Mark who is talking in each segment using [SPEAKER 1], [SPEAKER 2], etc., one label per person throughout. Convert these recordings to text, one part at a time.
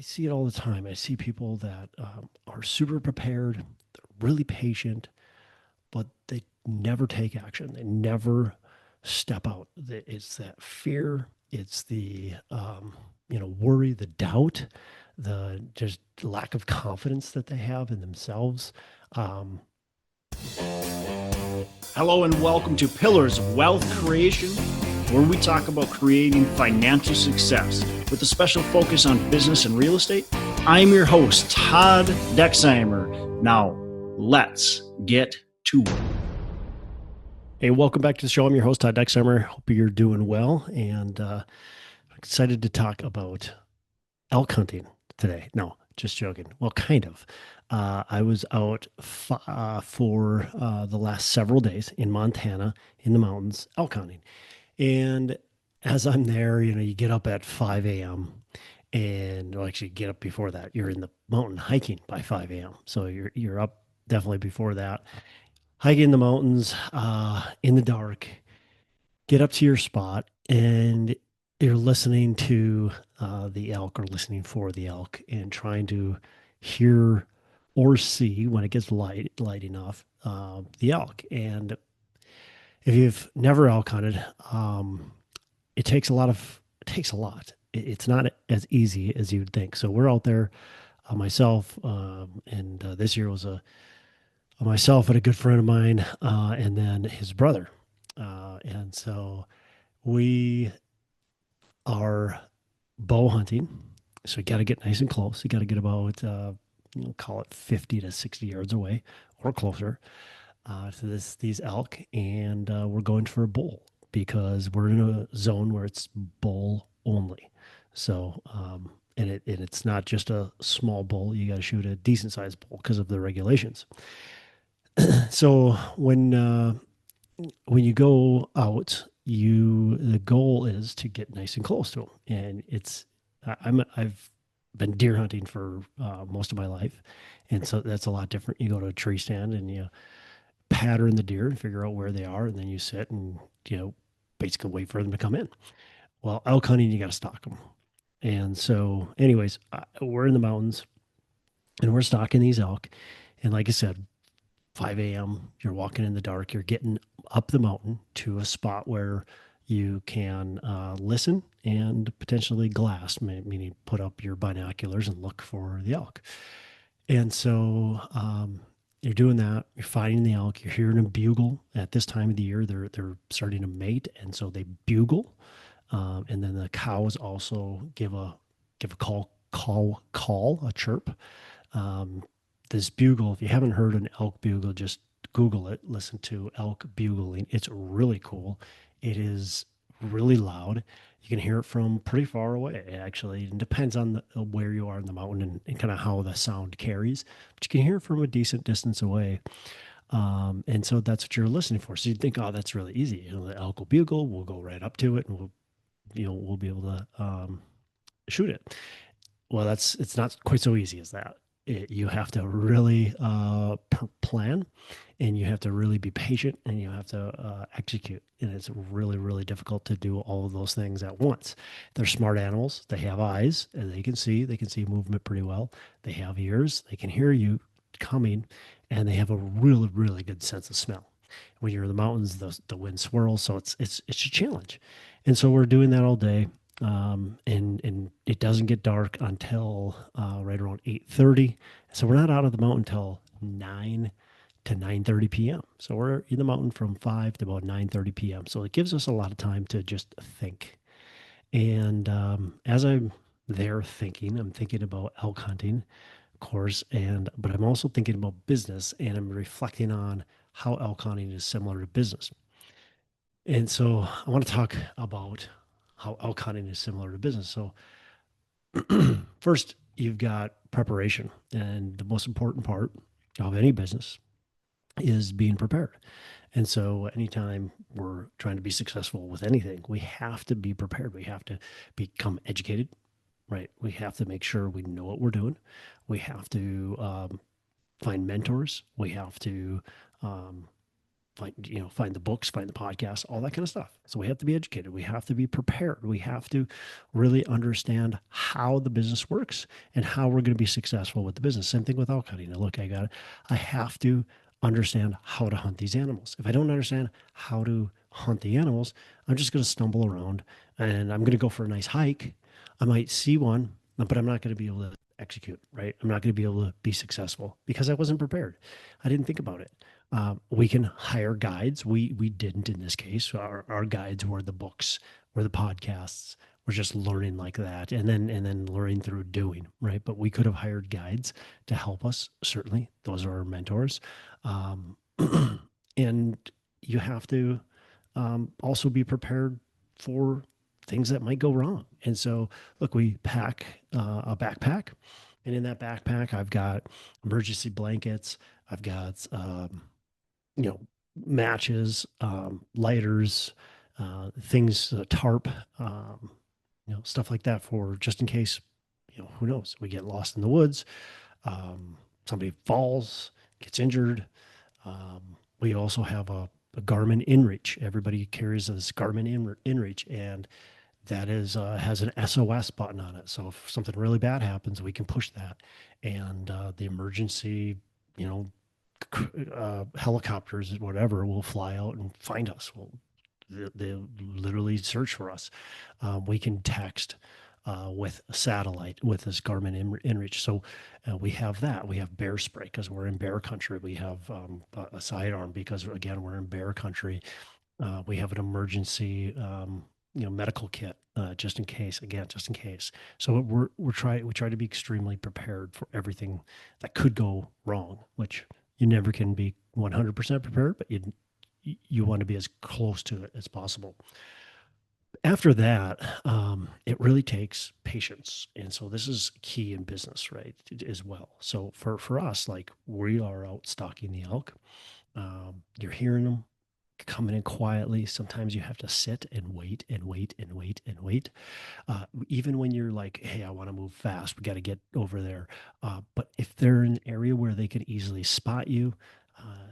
[SPEAKER 1] I see it all the time. I see people that are super prepared, they're really patient, but they never take action. They never step out. It's that fear. It's the worry, the doubt, the just lack of confidence that they have in themselves. Um,
[SPEAKER 2] Hello and welcome to Pillars of Wealth Creation, where we talk about creating financial success with a special focus on business and real estate. I'm your host, Todd Dexheimer. Now, let's get to it.
[SPEAKER 1] Hey, welcome back to the show. I'm your host, Todd Dexheimer. Hope you're doing well, and excited to talk about elk hunting today. No, just joking. Well, kind of. I was out for the last several days in Montana in the mountains elk hunting. And as I'm there, you get up at 5 a.m. and well, actually get up before that. You're in the mountain hiking by 5 a.m. So you're up definitely before that. Hiking in the mountains in the dark, get up to your spot, and you're listening to the elk or listening for the elk and trying to hear or see when it gets light enough the elk. And if you've never elk hunted, it takes a lot. It's not as easy as you'd think. So we're out there, myself, and this year was myself and a good friend of mine, and then his brother. And so we are bow hunting. So you got to get nice and close. You got to get about, call it 50 to 60 yards away or closer to these elk. And we're going for a bull because we're in a zone where it's bull only. So, and it's not just a small bull. You got to shoot a decent sized bull because of the regulations. So when you go out, the goal is to get nice and close to them, and I've been deer hunting for most of my life, and so that's a lot different. You go to a tree stand and you pattern the deer and figure out where they are, and then you sit and basically wait for them to come in. Well, elk hunting, you got to stalk them, and so anyways, we're in the mountains and we're stalking these elk, and like I said, 5 a.m. You're walking in the dark. You're getting up the mountain to a spot where you can listen and potentially glass, meaning put up your binoculars and look for the elk. And so you're doing that. You're finding the elk. You're hearing them bugle. At this time of the year, they're starting to mate, and so they bugle. And then the cows also give a call, a chirp. Um, this bugle, if you haven't heard an elk bugle, just Google it, listen to elk bugling. It's really cool. It is really loud. You can hear it from pretty far away, actually. It depends on where you are in the mountain and kind of how the sound carries, but you can hear it from a decent distance away. And so that's what you're listening for. So you'd think, oh, that's really easy. The elk will bugle, we'll go right up to it and we'll be able to shoot it. Well, it's not quite so easy as that. You have to really plan, and you have to really be patient, and you have to execute. And it's really, really difficult to do all of those things at once. They're smart animals. They have eyes, and they can see. They can see movement pretty well. They have ears. They can hear you coming, and they have a really, really good sense of smell. When you're in the mountains, the wind swirls, so it's a challenge. And so we're doing that all day, and it doesn't get dark until right around 8:30. So we're not out of the mountain until 9 to 9:30 p.m. So we're in the mountain from 5 to about 9:30 p.m. So it gives us a lot of time to just think. And as I'm there thinking, I'm thinking about elk hunting, of course, but I'm also thinking about business, and I'm reflecting on how elk hunting is similar to business. And so I want to talk about how elk hunting is similar to business. So first, you've got preparation, and the most important part of any business is being prepared. And so, anytime we're trying to be successful with anything, we have to be prepared. We have to become educated, right? We have to make sure we know what we're doing. We have to find mentors. We have to um, find the books, find the podcasts, all that kind of stuff. So we have to be educated. We have to be prepared. We have to really understand how the business works and how we're going to be successful with the business. Same thing with elk hunting. Now, look, I have to understand how to hunt these animals. If I don't understand how to hunt the animals, I'm just going to stumble around and I'm going to go for a nice hike. I might see one, but I'm not going to be able to execute, right? I'm not going to be able to be successful because I wasn't prepared. I didn't think about it. We can hire guides. We didn't in this case. Our guides were the books, were the podcasts. We're just learning like that, and then learning through doing, right? But we could have hired guides to help us. Certainly, those are our mentors, um, and you have to also be prepared for things that might go wrong. And so, look, we pack a backpack, and in that backpack, I've got emergency blankets. I've got you know, matches, lighters, things, tarp, stuff like that for just in case, who knows, we get lost in the woods, somebody falls, gets injured. We also have a Garmin InReach. Everybody carries this Garmin InReach, and that is has an SOS button on it. So if something really bad happens, we can push that, and the emergency, you know, helicopters, whatever, will fly out and find us. They literally search for us. We can text with a satellite with this Garmin InReach. So we have that. We have bear spray because we're in bear country. We have a sidearm because, again, we're in bear country. We have an emergency, medical kit just in case. Again, just in case. So we try to be extremely prepared for everything that could go wrong, which you never can be 100% prepared, but you want to be as close to it as possible. After that, it really takes patience, and so this is key in business, right? As well. So for us, like, we are out stalking the elk. You're hearing them coming in quietly. Sometimes you have to sit and wait and wait and wait and wait. Even when you're like, hey, I want to move fast, we got to get over there. But if they're in an area where they can easily spot you,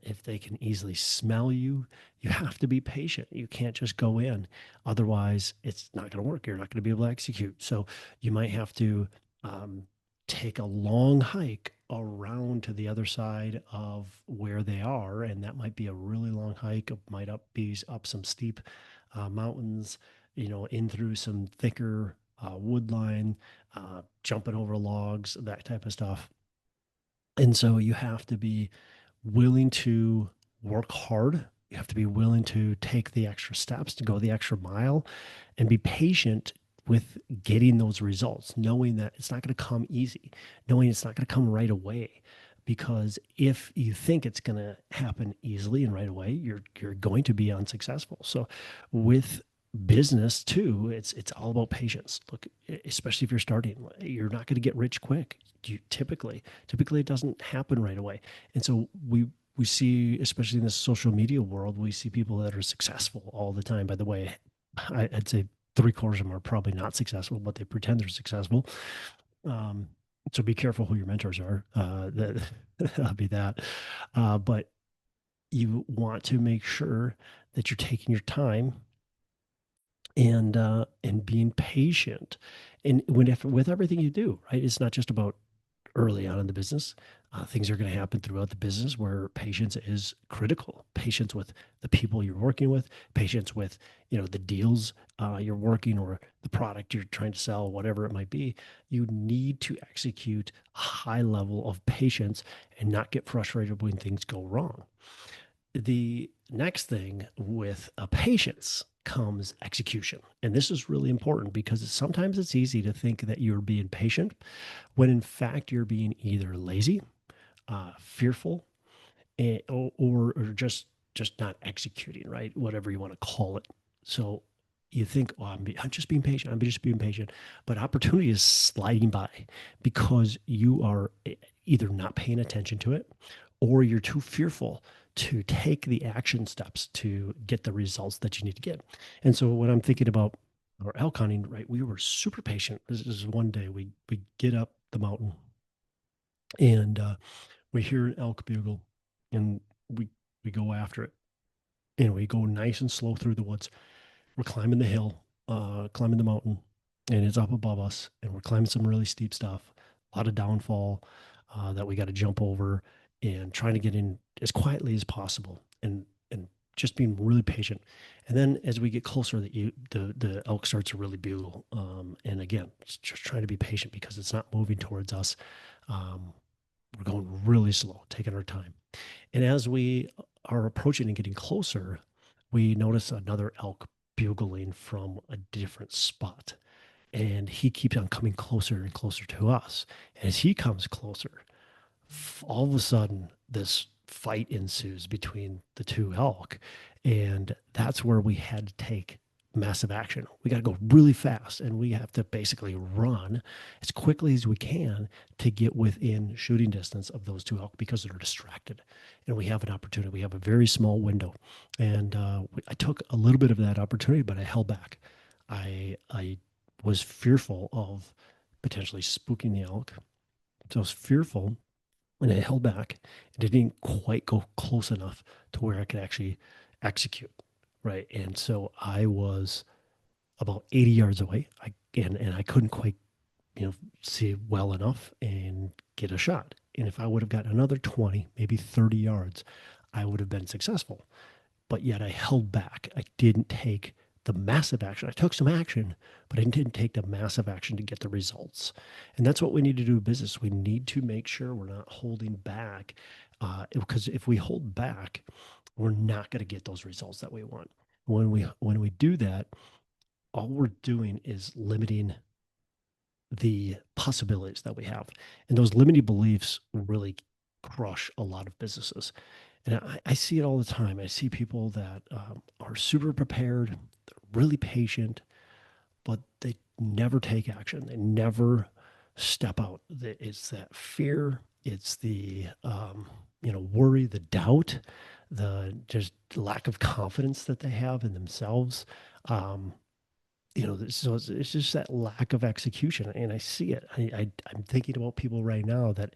[SPEAKER 1] if they can easily smell you, you have to be patient. You can't just go in. Otherwise, it's not going to work. You're not going to be able to execute. So you might have to um, take a long hike around to the other side of where they are. And that might be a really long hike. It might be up some steep mountains, in through some thicker wood line, jumping over logs, that type of stuff. And so you have to be willing to work hard. You have to be willing to take the extra steps, to go the extra mile, and be patient with getting those results, knowing that it's not going to come easy, knowing it's not going to come right away. Because if you think it's going to happen easily and right away, you're going to be unsuccessful. So with business too, it's all about patience. Look, especially if you're starting, you're not going to get rich quick. Typically it doesn't happen right away. And so we see, especially in the social media world, we see people that are successful all the time. By the way, I'd say three-quarters of them are probably not successful, but they pretend they're successful. Um, so be careful who your mentors are. That'll be that. But you want to make sure that you're taking your time and being patient, and with everything you do, right? It's not just about early on in the business. Things are going to happen throughout the business where patience is critical. Patience with the people you're working with, patience with the deals you're working, or the product you're trying to sell, whatever it might be. You need to execute a high level of patience and not get frustrated when things go wrong. The next thing with a patience comes execution. And this is really important because sometimes it's easy to think that you're being patient when in fact you're being either lazy, fearful, or just not executing, right? Whatever you want to call it. So you think, oh, I'm just being patient. I'm just being patient. But opportunity is sliding by because you are either not paying attention to it, or you're too fearful to take the action steps to get the results that you need to get. And so when I'm thinking about our elk hunting, right, we were super patient. This is one day we get up the mountain, and we hear an elk bugle, and we go after it. and we go nice and slow through the woods. We're climbing the hill, climbing the mountain, and it's up above us, and we're climbing some really steep stuff, a lot of downfall that we got to jump over, and trying to get in as quietly as possible, and just being really patient. And then as we get closer, the elk starts to really bugle, and again, just trying to be patient because it's not moving towards us. Um, we're going really slow, taking our time. And as we are approaching and getting closer, we notice another elk bugling from a different spot. And he keeps on coming closer and closer to us. And as he comes closer, all of a sudden, this fight ensues between the two elk. And that's where we had to take massive action. We got to go really fast and we have to basically run as quickly as we can to get within shooting distance of those two elk because they're distracted. And we have an opportunity. We have a very small window. And I took a little bit of that opportunity, but I held back. I was fearful of potentially spooking the elk. So I was fearful and I held back and it didn't quite go close enough to where I could actually execute. Right. And so I was about 80 yards away. And I couldn't quite, see well enough and get a shot. And if I would have gotten another 20, maybe 30 yards, I would have been successful. But yet I held back. I didn't take the massive action. I took some action, but I didn't take the massive action to get the results. And that's what we need to do in business. We need to make sure we're not holding back, because if we hold back, we're not going to get those results that we want. When we do that, all we're doing is limiting the possibilities that we have. And those limiting beliefs really crush a lot of businesses. And I see it all the time. I see people that are super prepared, they're really patient, but they never take action. They never step out. It's that fear, it's the worry, the doubt, the just lack of confidence that they have in themselves. Um, so it's just that lack of execution, and I see it. I'm thinking about people right now that,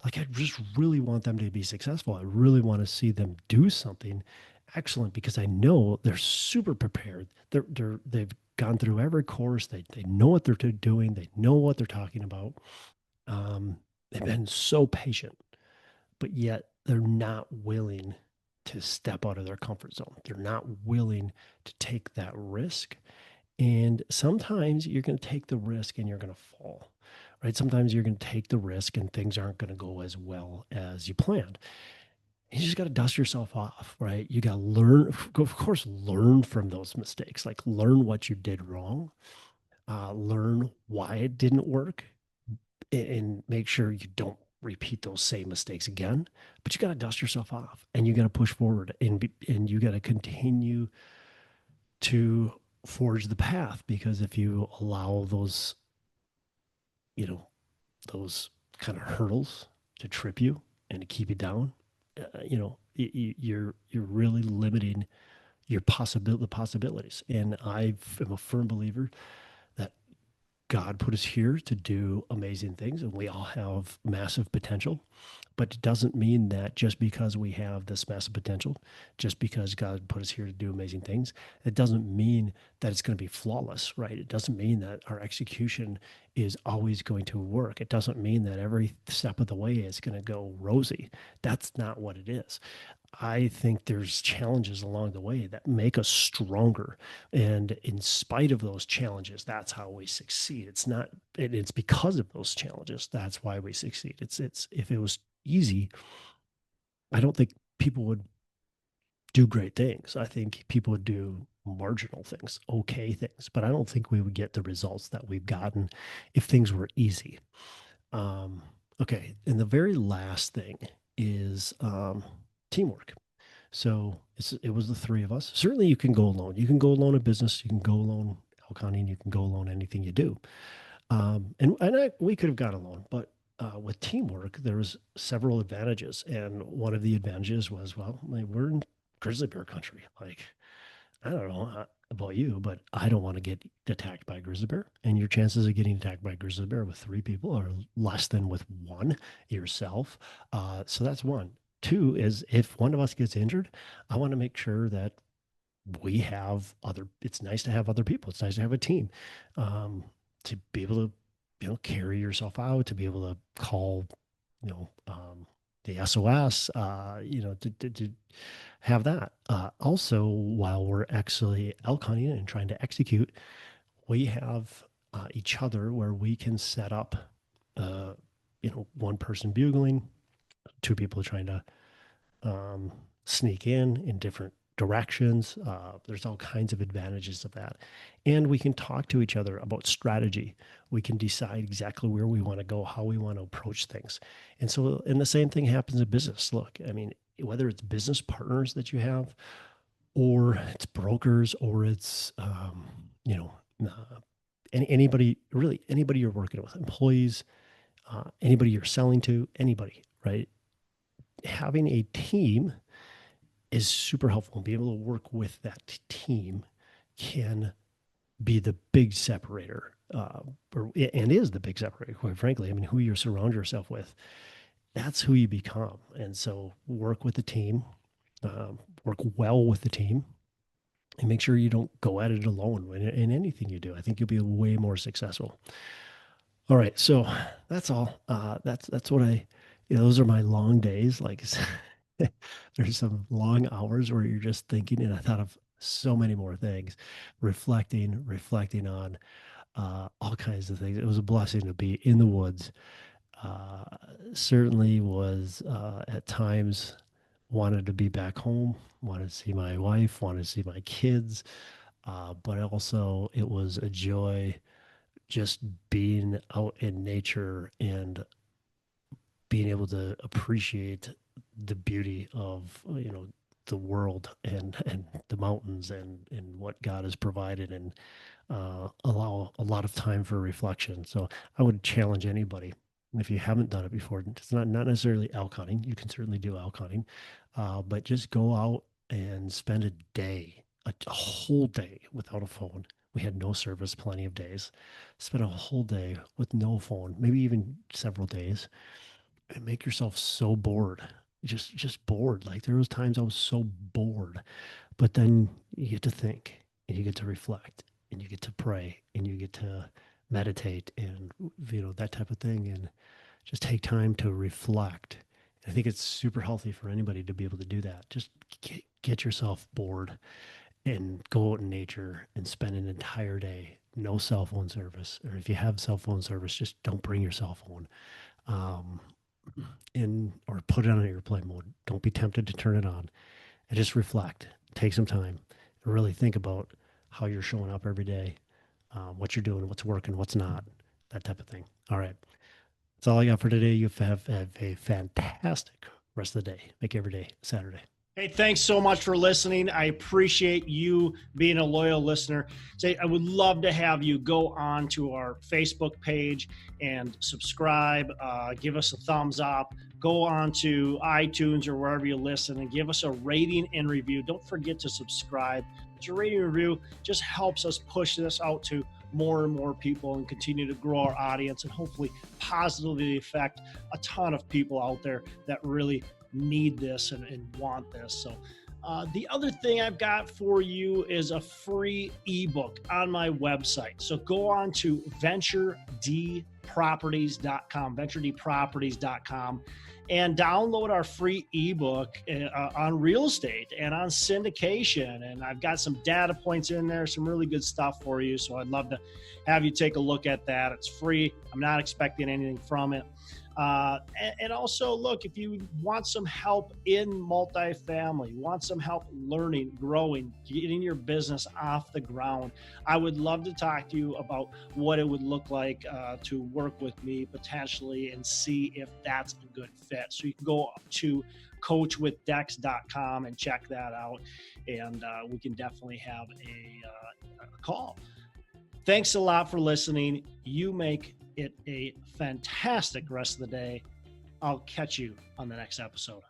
[SPEAKER 1] like, I just really want them to be successful. I really want to see them do something excellent because I know they're super prepared. They've gone through every course. They know what they're doing. They know what they're talking about. They've been so patient, but yet they're not willing to step out of their comfort zone. They're not willing to take that risk, and sometimes you're going to take the risk and you're going to fall, right? Sometimes you're going to take the risk and things aren't going to go as well as you planned. You just got to dust yourself off, right? You got to learn, of course, learn from those mistakes, like learn what you did wrong, learn why it didn't work, and make sure you don't repeat those same mistakes again. But you got to dust yourself off and you got to push forward and you got to continue to forge the path, because if you allow you know, those kind of hurdles to trip you and to keep you down, you're really limiting the possibilities. And I am a firm believer that God put us here to do amazing things, and we all have massive potential. But it doesn't mean that just because we have this massive potential, just because God put us here to do amazing things, it doesn't mean that it's going to be flawless, right? It doesn't mean that our execution is always going to work. It doesn't mean that every step of the way is going to go rosy. That's not what it is. I think there's challenges along the way that make us stronger. And in spite of those challenges, that's how we succeed. It's not, it's because of those challenges. That's why we succeed. It's, if it was easy, I don't think people would do great things. I think people would do marginal things, okay things, but I don't think we would get the results that we've gotten if things were easy. Um, okay. And the very last thing is teamwork. So it was the three of us. Certainly, you can go alone. You can go alone in business. You can go alone elk hunting. You can go alone anything you do. We could have gone alone, but with teamwork, there was several advantages. And one of the advantages was, well, like, we're in grizzly bear country. Like, I don't know about you, but I don't want to get attacked by a grizzly bear. And your chances of getting attacked by a grizzly bear with three people are less than with one yourself. So that's one. two is if one of us gets injured, I want to make sure that we have it's nice to have other people. It's nice to have a team, um, to be able to, carry yourself out, to be able to call, the SOS, to have that. Also, while we're actually elk hunting and trying to execute, we have each other where we can set up, uh, one person bugling, two people trying to sneak in different directions. There's all kinds of advantages of that. And we can talk to each other about strategy. We can decide exactly where we want to go, how we want to approach things. And the same thing happens in business. Look, I mean, whether it's business partners that you have, or it's brokers, or it's, anybody, really anybody you're working with, employees, anybody you're selling to, anybody, right? Having a team is super helpful. Being able to work with that team can be the big separator, and is the big separator, quite frankly. I mean, who you surround yourself with, that's who you become. And so work with the team, work well with the team, and make sure you don't go at it alone in anything you do. I think you'll be way more successful. All right, so that's all. That's what those are my long days. Like, there's some long hours where you're just thinking, and I thought of so many more things, reflecting on all kinds of things. It was a blessing to be in the woods. Uh, Certainly was, at times, wanted to be back home, wanted to see my wife, wanted to see my kids, but also it was a joy just being out in nature and being able to appreciate the beauty of, the world and the mountains and what God has provided, and allow a lot of time for reflection. So I would challenge anybody, if you haven't done it before, it's not necessarily elk hunting. You can certainly do elk hunting, but just go out and spend a day, a whole day without a phone. We had no service, plenty of days. Spend a whole day with no phone, maybe even several days, and make yourself so bored, just bored. Like, there was times I was so bored, but then you get to think, and you get to reflect, and you get to pray, and you get to meditate, and that type of thing, and just take time to reflect. I think it's super healthy for anybody to be able to do that. Just get yourself bored and go out in nature and spend an entire day, no cell phone service, or if you have cell phone service, just don't bring your cell phone. um, or put it on airplane mode. Don't be tempted to turn it on, and just reflect. Take some time and really think about how you're showing up every day, what you're doing, what's working, what's not, that type of thing. All right. That's all I got for today. You have a fantastic rest of the day. Make every day Saturday.
[SPEAKER 2] Hey, thanks so much for listening. I appreciate you being a loyal listener. I would love to have you go on to our Facebook page and subscribe. Give us a thumbs up. Go on to iTunes or wherever you listen and give us a rating and review. Don't forget to subscribe. Your rating and review just helps us push this out to more and more people and continue to grow our audience and hopefully positively affect a ton of people out there that really need this and want this. So the other thing I've got for you is a free ebook on my website. So go on to venturedproperties.com, and download our free ebook on real estate and on syndication. And I've got some data points in there, some really good stuff for you. So I'd love to have you take a look at that. It's free. I'm not expecting anything from it. And also, look, if you want some help in multifamily, want some help learning, growing, getting your business off the ground, I would love to talk to you about what it would look like to work with me potentially and see if that's a good fit. So you can go to coachwithdex.com and check that out, and we can definitely have a call. Thanks a lot for listening. You make it a fantastic rest of the day. I'll catch you on the next episode.